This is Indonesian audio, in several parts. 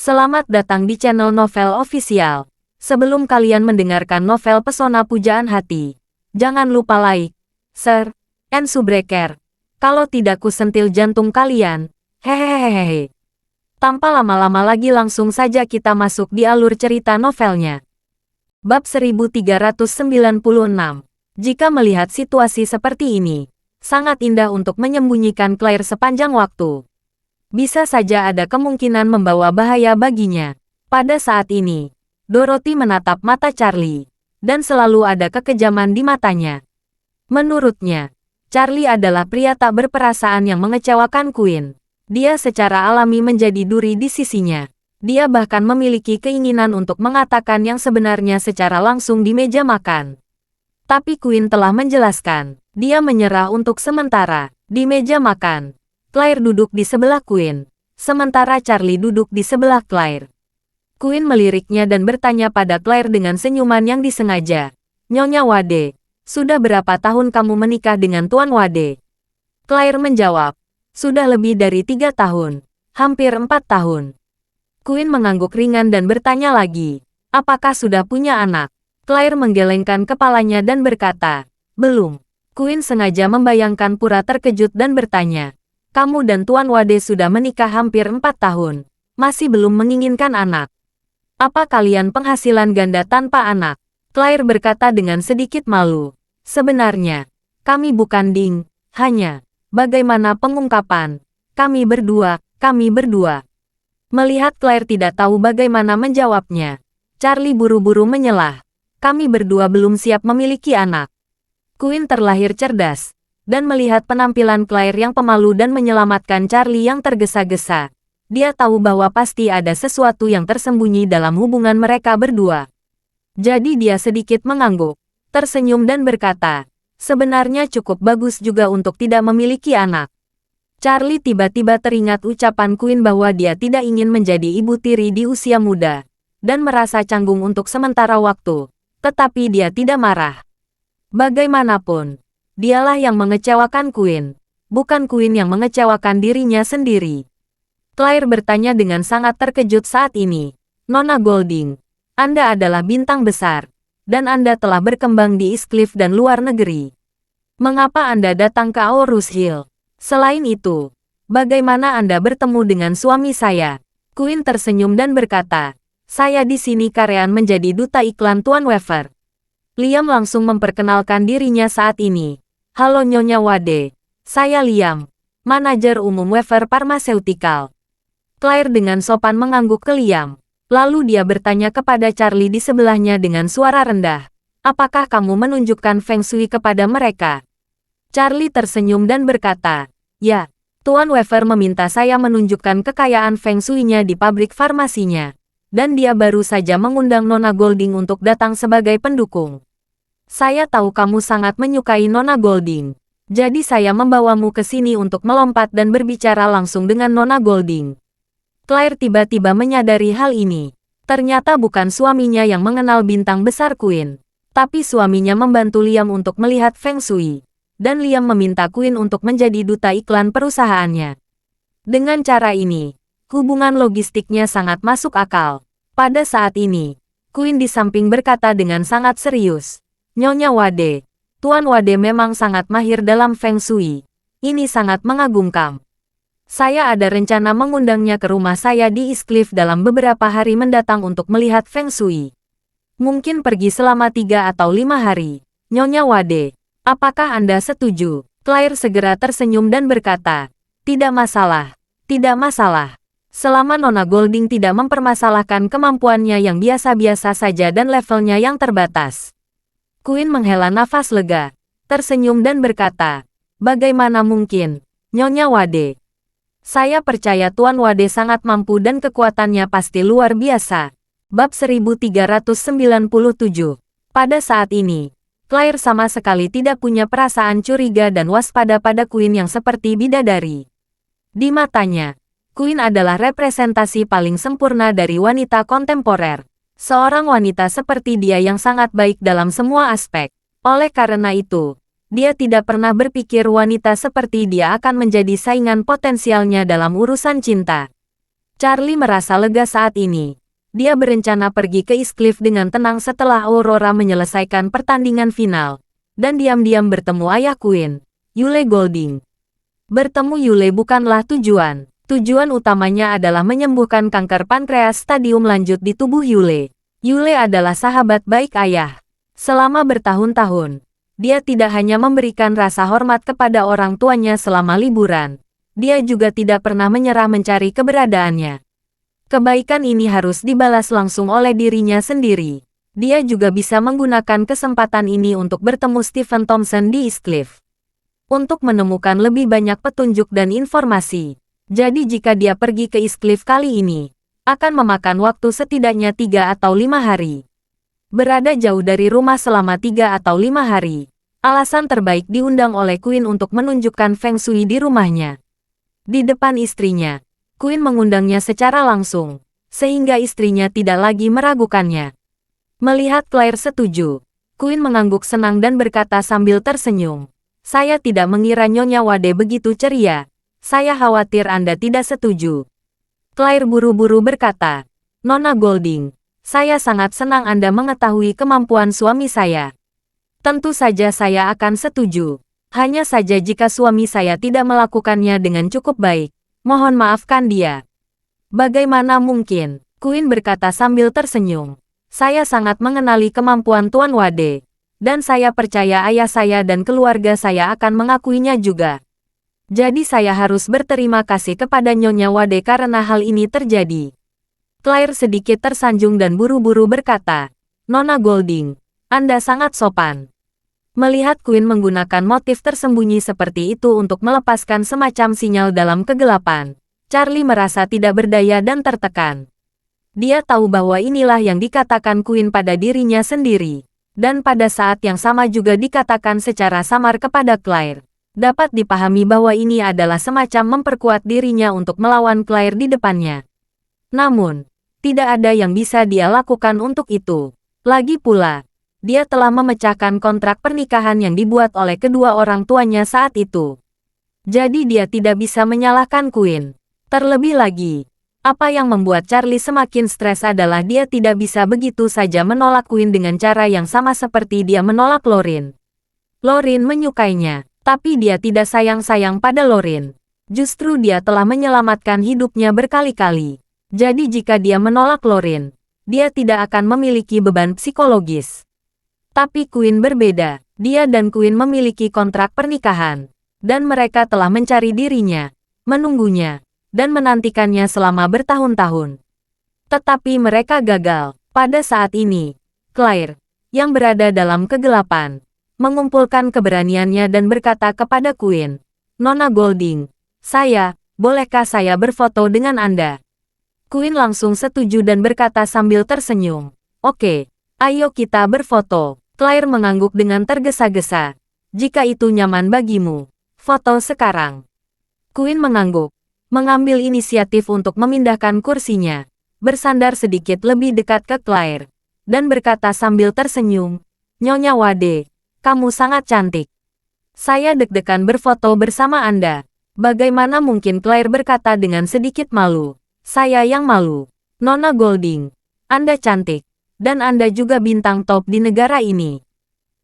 Selamat datang di channel Novel Official. Sebelum kalian mendengarkan novel Pesona Pujaan Hati, jangan lupa like, share, and subscribe. Kalau tidak ku sentil jantung kalian. Hehehehe. Tanpa lama-lama lagi langsung saja kita masuk di alur cerita novelnya. Bab 1396. Jika melihat situasi seperti ini, sangat indah untuk menyembunyikan Claire sepanjang waktu. Bisa saja ada kemungkinan membawa bahaya baginya. Pada saat ini, Dorothy menatap mata Charlie, dan selalu ada kekejaman di matanya. Menurutnya, Charlie adalah pria tak berperasaan yang mengecewakan Queen. Dia secara alami menjadi duri di sisinya. Dia bahkan memiliki keinginan untuk mengatakan yang sebenarnya secara langsung di meja makan. Tapi Queen telah menjelaskan, dia menyerah untuk sementara. Di meja makan, Claire duduk di sebelah Queen, sementara Charlie duduk di sebelah Claire. Queen meliriknya dan bertanya pada Claire dengan senyuman yang disengaja. "Nyonya Wade, sudah berapa tahun kamu menikah dengan Tuan Wade?" Claire menjawab, "Sudah lebih dari 3 tahun, hampir 4 tahun." Queen mengangguk ringan dan bertanya lagi, "Apakah sudah punya anak?" Claire menggelengkan kepalanya dan berkata, "Belum." Queen sengaja membayangkan pura terkejut dan bertanya, "Kamu dan Tuan Wade sudah menikah hampir 4 tahun, masih belum menginginkan anak. Apa kalian penghasilan ganda tanpa anak?" Claire berkata dengan sedikit malu, "Sebenarnya, kami bukan ding, hanya, bagaimana pengungkapan, kami berdua. Melihat Claire tidak tahu bagaimana menjawabnya, Charlie buru-buru menyelah, "Kami berdua belum siap memiliki anak." Queen terlahir cerdas, dan melihat penampilan Claire yang pemalu dan menyelamatkan Charlie yang tergesa-gesa. Dia tahu bahwa pasti ada sesuatu yang tersembunyi dalam hubungan mereka berdua. Jadi dia sedikit mengangguk, tersenyum dan berkata, "Sebenarnya cukup bagus juga untuk tidak memiliki anak." Charlie tiba-tiba teringat ucapan Queen bahwa dia tidak ingin menjadi ibu tiri di usia muda, dan merasa canggung untuk sementara waktu, tetapi dia tidak marah. Bagaimanapun, dialah yang mengecewakan Queen, bukan Queen yang mengecewakan dirinya sendiri. Claire bertanya dengan sangat terkejut saat ini, "Nona Golding, Anda adalah bintang besar, dan Anda telah berkembang di East Cliff dan luar negeri. Mengapa Anda datang ke Aurus Hill? Selain itu, bagaimana Anda bertemu dengan suami saya?" Queen tersenyum dan berkata, "Saya di sini karyawan menjadi duta iklan Tuan Weaver." Liam langsung memperkenalkan dirinya saat ini. "Halo Nyonya Wade, saya Liam, manajer umum Weaver Pharmaceutical." Claire dengan sopan mengangguk ke Liam. Lalu dia bertanya kepada Charlie di sebelahnya dengan suara rendah, "Apakah kamu menunjukkan Feng Shui kepada mereka?" Charlie tersenyum dan berkata, "Ya, Tuan Weaver meminta saya menunjukkan kekayaan Feng Shui-nya di pabrik farmasinya, dan dia baru saja mengundang Nona Golding untuk datang sebagai pendukung. Saya tahu kamu sangat menyukai Nona Golding, jadi saya membawamu ke sini untuk melompat dan berbicara langsung dengan Nona Golding." Claire tiba-tiba menyadari hal ini. Ternyata bukan suaminya yang mengenal bintang besar Queen, tapi suaminya membantu Liam untuk melihat Feng Shui, dan Liam meminta Queen untuk menjadi duta iklan perusahaannya. Dengan cara ini, hubungan logistiknya sangat masuk akal. Pada saat ini, Queen di samping berkata dengan sangat serius, "Nyonya Wade, Tuan Wade memang sangat mahir dalam Feng Shui. Ini sangat mengagumkan. Saya ada rencana mengundangnya ke rumah saya di East Cliff dalam beberapa hari mendatang untuk melihat Feng Shui. Mungkin pergi selama 3 atau 5 hari. Nyonya Wade, apakah Anda setuju?" Claire segera tersenyum dan berkata, "Tidak masalah, tidak masalah. Selama Nona Golding tidak mempermasalahkan kemampuannya yang biasa-biasa saja dan levelnya yang terbatas." Queen menghela nafas lega, tersenyum dan berkata, "Bagaimana mungkin, Nyonya Wade? Saya percaya Tuan Wade sangat mampu dan kekuatannya pasti luar biasa." Bab 1397. Pada saat ini, Claire sama sekali tidak punya perasaan curiga dan waspada pada Queen yang seperti bidadari. Di matanya, Queen adalah representasi paling sempurna dari wanita kontemporer. Seorang wanita seperti dia yang sangat baik dalam semua aspek. Oleh karena itu, dia tidak pernah berpikir wanita seperti dia akan menjadi saingan potensialnya dalam urusan cinta. Charlie merasa lega saat ini. Dia berencana pergi ke East Cliff dengan tenang setelah Aurora menyelesaikan pertandingan final. Dan diam-diam bertemu ayah Queen, Yule Golding. Bertemu Yule bukanlah tujuan. Tujuan utamanya adalah menyembuhkan kanker pankreas stadium lanjut di tubuh Yule. Yule adalah sahabat baik ayah. Selama bertahun-tahun, dia tidak hanya memberikan rasa hormat kepada orang tuanya selama liburan. Dia juga tidak pernah menyerah mencari keberadaannya. Kebaikan ini harus dibalas langsung oleh dirinya sendiri. Dia juga bisa menggunakan kesempatan ini untuk bertemu Stephen Thompson di East Cliff. Untuk menemukan lebih banyak petunjuk dan informasi. Jadi jika dia pergi ke East Cliff kali ini, akan memakan waktu setidaknya 3 atau 5 hari. Berada jauh dari rumah selama 3 atau 5 hari. Alasan terbaik diundang oleh Queen untuk menunjukkan Feng Shui di rumahnya. Di depan istrinya, Queen mengundangnya secara langsung, sehingga istrinya tidak lagi meragukannya. Melihat Claire setuju, Queen mengangguk senang dan berkata sambil tersenyum, "Saya tidak mengira Nyonya Wade begitu ceria. Saya khawatir Anda tidak setuju." Claire buru-buru berkata, "Nona Golding, saya sangat senang Anda mengetahui kemampuan suami saya. Tentu saja saya akan setuju. Hanya saja jika suami saya tidak melakukannya dengan cukup baik, mohon maafkan dia." "Bagaimana mungkin?" Queen berkata sambil tersenyum. "Saya sangat mengenali kemampuan Tuan Wade. Dan saya percaya ayah saya dan keluarga saya akan mengakuinya juga. Jadi saya harus berterima kasih kepada Nyonya Wade karena hal ini terjadi." Claire sedikit tersanjung dan buru-buru berkata, "Nona Golding, Anda sangat sopan." Melihat Queen menggunakan motif tersembunyi seperti itu untuk melepaskan semacam sinyal dalam kegelapan, Charlie merasa tidak berdaya dan tertekan. Dia tahu bahwa inilah yang dikatakan Queen pada dirinya sendiri, dan pada saat yang sama juga dikatakan secara samar kepada Claire. Dapat dipahami bahwa ini adalah semacam memperkuat dirinya untuk melawan Claire di depannya. Namun, tidak ada yang bisa dia lakukan untuk itu. Lagi pula, dia telah memecahkan kontrak pernikahan yang dibuat oleh kedua orang tuanya saat itu. Jadi dia tidak bisa menyalahkan Queen. Terlebih lagi, apa yang membuat Charlie semakin stres adalah dia tidak bisa begitu saja menolak Queen dengan cara yang sama seperti dia menolak Lorin. Lorin menyukainya, tapi dia tidak sayang-sayang pada Lorin. Justru dia telah menyelamatkan hidupnya berkali-kali. Jadi jika dia menolak Lorin, dia tidak akan memiliki beban psikologis. Tapi Queen berbeda. Dia dan Queen memiliki kontrak pernikahan. Dan mereka telah mencari dirinya, menunggunya, dan menantikannya selama bertahun-tahun. Tetapi mereka gagal. Pada saat ini, Claire, yang berada dalam kegelapan, mengumpulkan keberaniannya dan berkata kepada Queen, "Nona Golding, bolehkah saya berfoto dengan Anda?" Queen langsung setuju dan berkata sambil tersenyum, "Oke, ayo kita berfoto." Claire mengangguk dengan tergesa-gesa. "Jika itu nyaman bagimu, foto sekarang." Queen mengangguk, mengambil inisiatif untuk memindahkan kursinya, bersandar sedikit lebih dekat ke Claire, dan berkata sambil tersenyum, "Nyonya Wade, kamu sangat cantik. Saya deg-degan berfoto bersama Anda." "Bagaimana mungkin?" Claire berkata dengan sedikit malu. "Saya yang malu. Nona Golding, Anda cantik. Dan Anda juga bintang top di negara ini.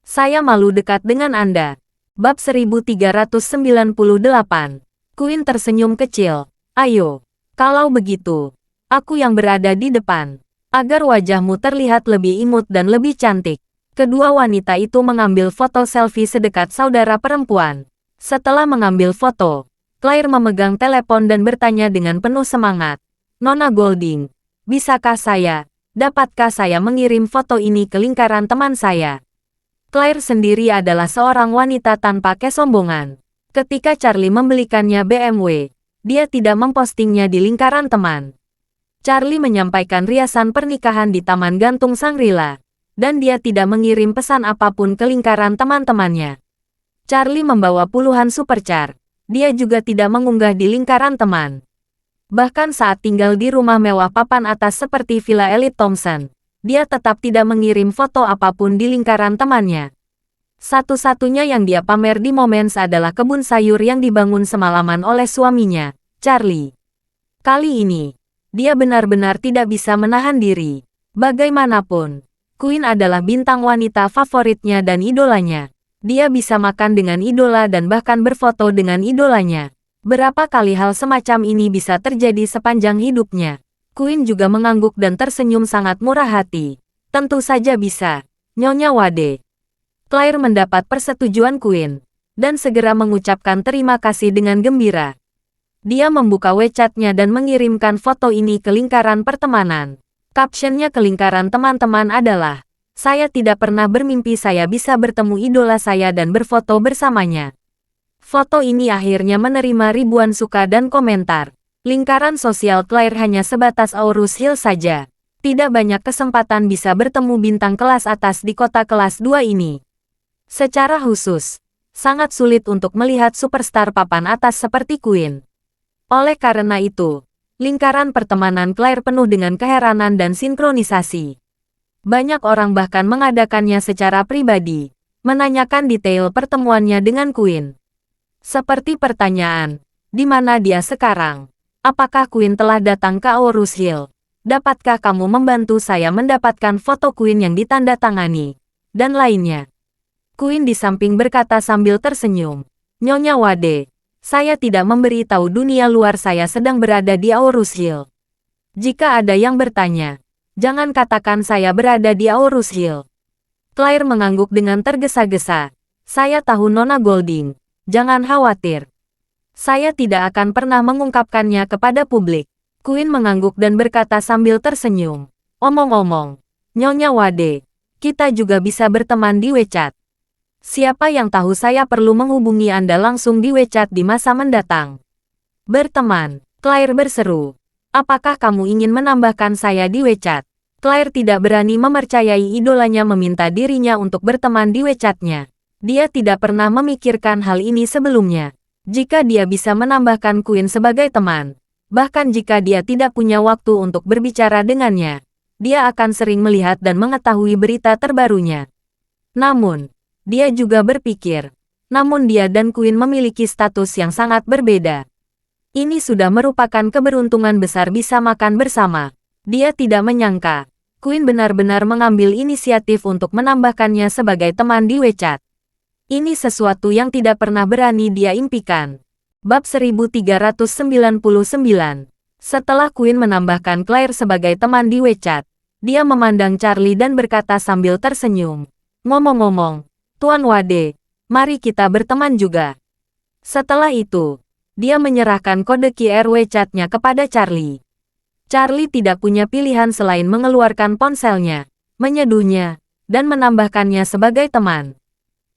Saya malu dekat dengan Anda." Bab 1398. Queen tersenyum kecil. "Ayo, kalau begitu, aku yang berada di depan, agar wajahmu terlihat lebih imut dan lebih cantik." Kedua wanita itu mengambil foto selfie sedekat saudara perempuan. Setelah mengambil foto, Claire memegang telepon dan bertanya dengan penuh semangat, "Nona Golding, dapatkah saya mengirim foto ini ke lingkaran teman saya?" Claire sendiri adalah seorang wanita tanpa kesombongan. Ketika Charlie membelikannya BMW, dia tidak mempostingnya di lingkaran teman. Charlie menyampaikan riasan pernikahan di Taman Gantung Shangri-La, dan dia tidak mengirim pesan apapun ke lingkaran teman-temannya. Charlie membawa puluhan supercar. Dia juga tidak mengunggah di lingkaran teman. Bahkan saat tinggal di rumah mewah papan atas seperti Villa Elite Thompson, dia tetap tidak mengirim foto apapun di lingkaran temannya. Satu-satunya yang dia pamer di Moments adalah kebun sayur yang dibangun semalaman oleh suaminya, Charlie. Kali ini, Dia benar-benar tidak bisa menahan diri. Bagaimanapun, Queen adalah bintang wanita favoritnya dan idolanya. Dia bisa makan dengan idola dan bahkan berfoto dengan idolanya. Berapa kali hal semacam ini bisa terjadi sepanjang hidupnya? Queen juga mengangguk dan tersenyum sangat murah hati. Tentu saja bisa, Nyonya Wade. Claire mendapat persetujuan Queen, dan segera mengucapkan terima kasih dengan gembira. Dia membuka WeChat-nya dan mengirimkan foto ini ke lingkaran pertemanan. Captionnya ke lingkaran teman-teman adalah, "Saya tidak pernah bermimpi saya bisa bertemu idola saya dan berfoto bersamanya." Foto ini akhirnya menerima ribuan suka dan komentar. Lingkaran sosial Claire hanya sebatas Aurus Hill saja. Tidak banyak kesempatan bisa bertemu bintang kelas atas di kota kelas 2 ini. Secara khusus, sangat sulit untuk melihat superstar papan atas seperti Queen. Oleh karena itu, lingkaran pertemanan Claire penuh dengan keheranan dan sinkronisasi. Banyak orang bahkan mengadakannya secara pribadi, menanyakan detail pertemuannya dengan Queen. Seperti pertanyaan, di mana dia sekarang? Apakah Queen telah datang ke Aurus Hill? Dapatkah kamu membantu saya mendapatkan foto Queen yang ditandatangani? Dan lainnya. Queen di samping berkata sambil tersenyum, "Nyonya Wade, saya tidak memberi tahu dunia luar saya sedang berada di Aurus Hill. Jika ada yang bertanya, jangan katakan saya berada di Aurus Hill." Claire mengangguk dengan tergesa-gesa. "Saya tahu Nona Golding, jangan khawatir. Saya tidak akan pernah mengungkapkannya kepada publik." Queen mengangguk dan berkata sambil tersenyum, "Omong-omong, Nyonya Wade, kita juga bisa berteman di WeChat. Siapa yang tahu saya perlu menghubungi Anda langsung di WeChat di masa mendatang." "Berteman," Claire berseru. "Apakah kamu ingin menambahkan saya di WeChat?" Claire tidak berani mempercayai idolanya meminta dirinya untuk berteman di WeChat-nya. Dia tidak pernah memikirkan hal ini sebelumnya. Jika dia bisa menambahkan Queen sebagai teman, bahkan jika dia tidak punya waktu untuk berbicara dengannya, dia akan sering melihat dan mengetahui berita terbarunya. Namun, dia juga berpikir, namun dia dan Queen memiliki status yang sangat berbeda. Ini sudah merupakan keberuntungan besar bisa makan bersama. Dia tidak menyangka, Queen benar-benar mengambil inisiatif untuk menambahkannya sebagai teman di WeChat. Ini sesuatu yang tidak pernah berani dia impikan. Bab 1399. Setelah Queen menambahkan Claire sebagai teman di WeChat, dia memandang Charlie dan berkata sambil tersenyum, "Ngomong-ngomong, Tuan Wade, mari kita berteman juga." Setelah itu, dia menyerahkan kode QR WeChat-nya kepada Charlie. Charlie tidak punya pilihan selain mengeluarkan ponselnya, menyeduhnya, dan menambahkannya sebagai teman.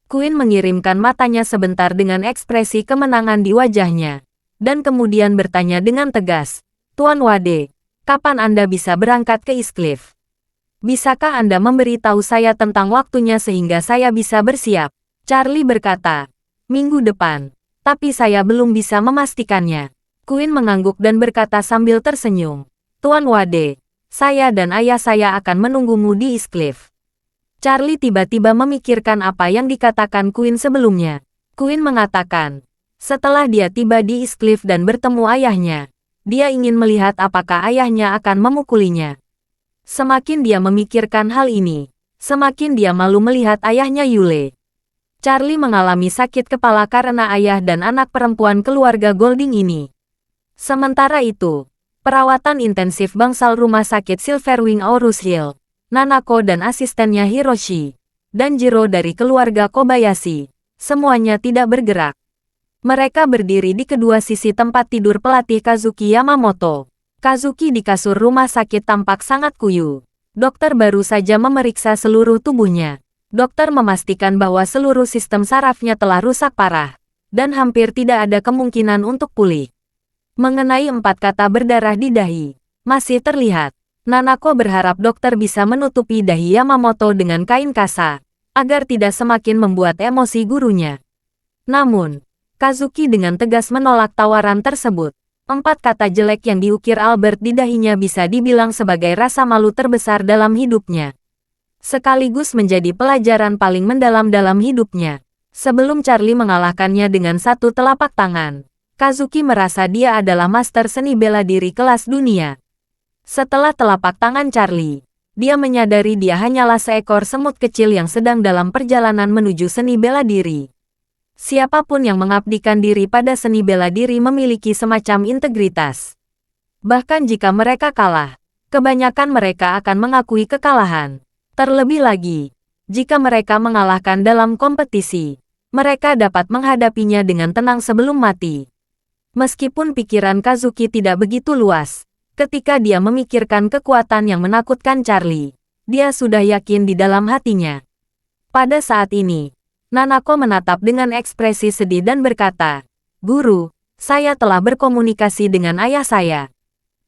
Queen mengirimkan matanya sebentar dengan ekspresi kemenangan di wajahnya, dan kemudian bertanya dengan tegas, "Tuan Wade, kapan Anda bisa berangkat ke Eastcliff? Bisakah Anda memberi tahu saya tentang waktunya sehingga saya bisa bersiap?" Charlie berkata, "Minggu depan, tapi saya belum bisa memastikannya." Queen mengangguk dan berkata sambil tersenyum, "Tuan Wade, saya dan ayah saya akan menunggumu di Eastcliff." Charlie tiba-tiba memikirkan apa yang dikatakan Queen sebelumnya. Queen mengatakan, setelah dia tiba di Eastcliff dan bertemu ayahnya, dia ingin melihat apakah ayahnya akan memukulinya. Semakin dia memikirkan hal ini, semakin dia malu melihat ayahnya Yule. Charlie mengalami sakit kepala karena ayah dan anak perempuan keluarga Golding ini. Sementara itu, perawatan intensif bangsal rumah sakit Silverwing Aurus Hill, Nanako dan asistennya Hiroshi, dan Jiro dari keluarga Kobayashi, semuanya tidak bergerak. Mereka berdiri di kedua sisi tempat tidur pelatih Kazuki Yamamoto. Kazuki di kasur rumah sakit tampak sangat kuyu. Dokter baru saja memeriksa seluruh tubuhnya. Dokter memastikan bahwa seluruh sistem sarafnya telah rusak parah, dan hampir tidak ada kemungkinan untuk pulih. Mengenai 4 kata berdarah di dahi, masih terlihat. Nanako berharap dokter bisa menutupi dahi Yamamoto dengan kain kasa, agar tidak semakin membuat emosi gurunya. Namun, Kazuki dengan tegas menolak tawaran tersebut. 4 kata jelek yang diukir Albert di dahinya bisa dibilang sebagai rasa malu terbesar dalam hidupnya. Sekaligus menjadi pelajaran paling mendalam dalam hidupnya. Sebelum Charlie mengalahkannya dengan 1 telapak tangan, Kazuki merasa dia adalah master seni bela diri kelas dunia. Setelah telapak tangan Charlie, dia menyadari dia hanyalah seekor semut kecil yang sedang dalam perjalanan menuju seni bela diri. Siapapun yang mengabdikan diri pada seni bela diri memiliki semacam integritas. Bahkan jika mereka kalah, kebanyakan mereka akan mengakui kekalahan. Terlebih lagi, jika mereka mengalahkan dalam kompetisi, mereka dapat menghadapinya dengan tenang sebelum mati. Meskipun pikiran Kazuki tidak begitu luas, ketika dia memikirkan kekuatan yang menakutkan Charlie, dia sudah yakin di dalam hatinya. Pada saat ini, Nanako menatap dengan ekspresi sedih dan berkata, "Guru, saya telah berkomunikasi dengan ayah saya.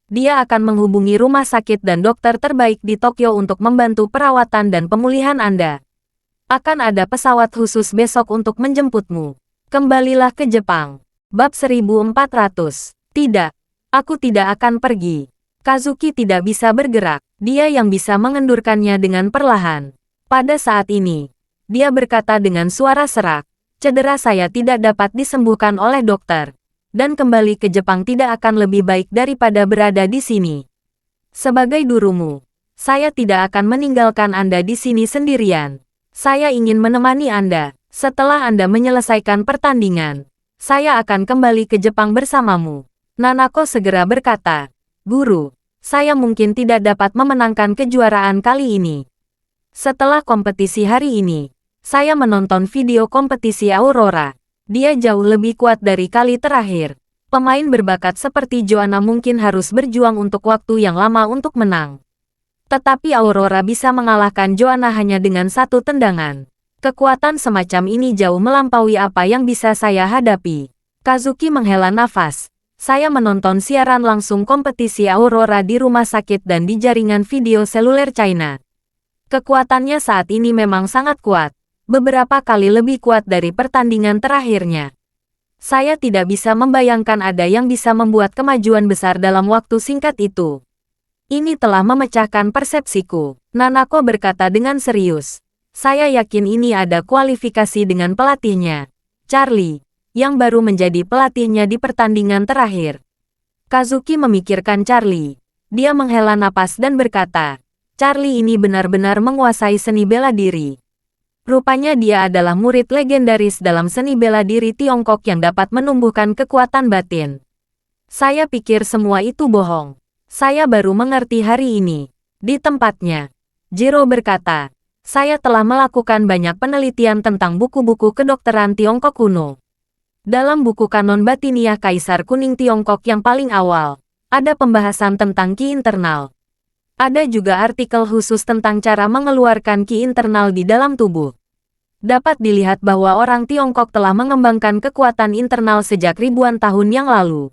Dia akan menghubungi rumah sakit dan dokter terbaik di Tokyo untuk membantu perawatan dan pemulihan Anda. Akan ada pesawat khusus besok untuk menjemputmu. Kembalilah ke Jepang." Bab 1400. Tidak, aku tidak akan pergi. Kazuki tidak bisa bergerak. Dia yang bisa mengendurkannya dengan perlahan. Pada saat ini, dia berkata dengan suara serak, "Cedera saya tidak dapat disembuhkan oleh dokter. Dan kembali ke Jepang tidak akan lebih baik daripada berada di sini. Sebagai gurumu, saya tidak akan meninggalkan Anda di sini sendirian. Saya ingin menemani Anda. Setelah Anda menyelesaikan pertandingan, saya akan kembali ke Jepang bersamamu." Nanako segera berkata, "Guru, saya mungkin tidak dapat memenangkan kejuaraan kali ini. Setelah kompetisi hari ini, saya menonton video kompetisi Aurora. Dia jauh lebih kuat dari kali terakhir. Pemain berbakat seperti Joanna mungkin harus berjuang untuk waktu yang lama untuk menang. Tetapi Aurora bisa mengalahkan Joanna hanya dengan satu tendangan. Kekuatan semacam ini jauh melampaui apa yang bisa saya hadapi." Kazuki menghela nafas. "Saya menonton siaran langsung kompetisi Aurora di rumah sakit dan di jaringan video seluler China. Kekuatannya saat ini memang sangat kuat. Beberapa kali lebih kuat dari pertandingan terakhirnya. Saya tidak bisa membayangkan ada yang bisa membuat kemajuan besar dalam waktu singkat itu. Ini telah memecahkan persepsiku." Nanako berkata dengan serius. "Saya yakin ini ada kualifikasi dengan pelatihnya, Charlie, yang baru menjadi pelatihnya di pertandingan terakhir." Kazuki memikirkan Charlie. Dia menghela napas dan berkata, "Charlie ini benar-benar menguasai seni bela diri. Rupanya dia adalah murid legendaris dalam seni bela diri Tiongkok yang dapat menumbuhkan kekuatan batin. Saya pikir semua itu bohong. Saya baru mengerti hari ini. Di tempatnya." Jiro berkata, "Saya telah melakukan banyak penelitian tentang buku-buku kedokteran Tiongkok kuno. Dalam buku kanon Batiniah Kaisar Kuning Tiongkok yang paling awal, ada pembahasan tentang ki internal. Ada juga artikel khusus tentang cara mengeluarkan ki internal di dalam tubuh. Dapat dilihat bahwa orang Tiongkok telah mengembangkan kekuatan internal sejak ribuan tahun yang lalu."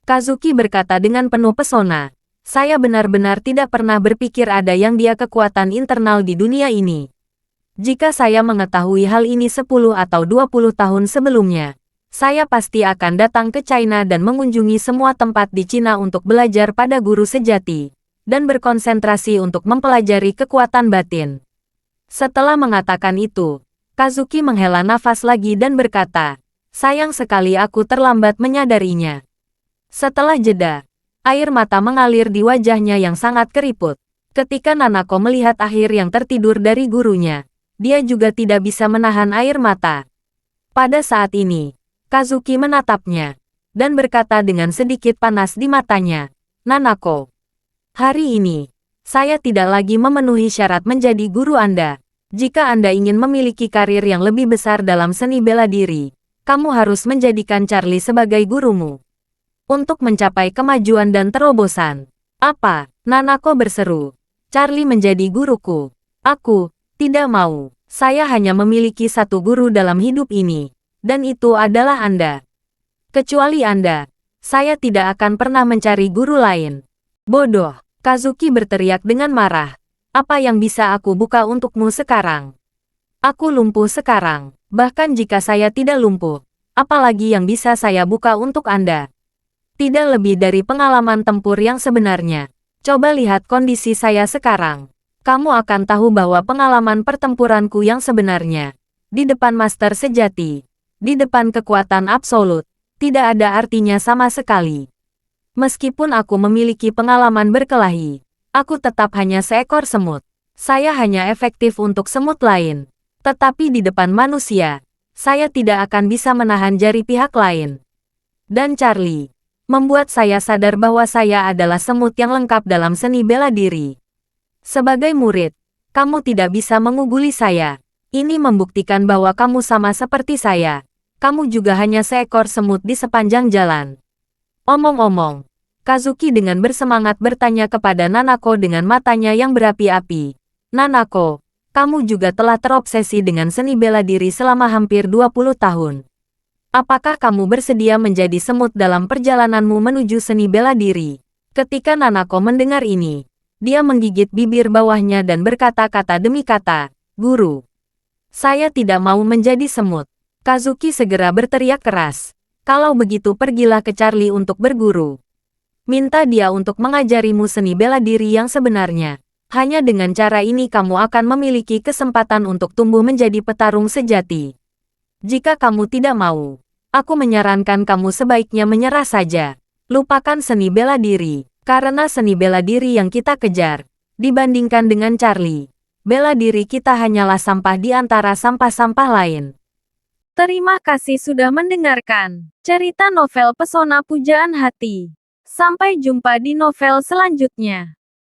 Kazuki berkata dengan penuh pesona, "Saya benar-benar tidak pernah berpikir ada yang dia kekuatan internal di dunia ini. Jika saya mengetahui hal ini 10 atau 20 tahun sebelumnya, saya pasti akan datang ke China dan mengunjungi semua tempat di Cina untuk belajar pada guru sejati dan berkonsentrasi untuk mempelajari kekuatan batin." Setelah mengatakan itu, Kazuki menghela nafas lagi dan berkata, "Sayang sekali aku terlambat menyadarinya." Setelah jeda, air mata mengalir di wajahnya yang sangat keriput. Ketika Nanako melihat akhir yang tertidur dari gurunya, dia juga tidak bisa menahan air mata. Pada saat ini, Kazuki menatapnya dan berkata dengan sedikit panas di matanya, "Nanako, hari ini, saya tidak lagi memenuhi syarat menjadi guru Anda. Jika Anda ingin memiliki karir yang lebih besar dalam seni bela diri, kamu harus menjadikan Charlie sebagai gurumu. Untuk mencapai kemajuan dan terobosan." "Apa?" Nanako berseru. "Charlie menjadi guruku. Aku tidak mau. Saya hanya memiliki satu guru dalam hidup ini, dan itu adalah Anda. Kecuali Anda, saya tidak akan pernah mencari guru lain." "Bodoh!" Kazuki berteriak dengan marah. "Apa yang bisa aku buka untukmu sekarang? Aku lumpuh sekarang. Bahkan jika saya tidak lumpuh, apalagi yang bisa saya buka untuk Anda? Tidak lebih dari pengalaman tempur yang sebenarnya. Coba lihat kondisi saya sekarang. Kamu akan tahu bahwa pengalaman pertempuranku yang sebenarnya, di depan master sejati, di depan kekuatan absolut, tidak ada artinya sama sekali." Meskipun aku memiliki pengalaman berkelahi, aku tetap hanya seekor semut. Saya hanya efektif untuk semut lain. Tetapi di depan manusia, saya tidak akan bisa menahan jari pihak lain. Dan Charlie membuat saya sadar bahwa saya adalah semut yang lengkap dalam seni bela diri. Sebagai murid, kamu tidak bisa menguguli saya. Ini membuktikan bahwa kamu sama seperti saya. Kamu juga hanya seekor semut di sepanjang jalan. Omong-omong, Kazuki dengan bersemangat bertanya kepada Nanako dengan matanya yang berapi-api. Nanako, kamu juga telah terobsesi dengan seni bela diri selama hampir 20 tahun. Apakah kamu bersedia menjadi semut dalam perjalananmu menuju seni bela diri? Ketika Nanako mendengar ini, dia menggigit bibir bawahnya dan berkata-kata demi kata, "Guru, saya tidak mau menjadi semut." Kazuki segera berteriak keras. Kalau begitu pergilah ke Charlie untuk berguru. Minta dia untuk mengajarimu seni bela diri yang sebenarnya. Hanya dengan cara ini kamu akan memiliki kesempatan untuk tumbuh menjadi petarung sejati. Jika kamu tidak mau, aku menyarankan kamu sebaiknya menyerah saja. Lupakan seni bela diri, karena seni bela diri yang kita kejar, dibandingkan dengan Charlie, bela diri kita hanyalah sampah di antara sampah-sampah lain. Terima kasih sudah mendengarkan cerita novel Pesona Pujaan Hati. Sampai jumpa di novel selanjutnya.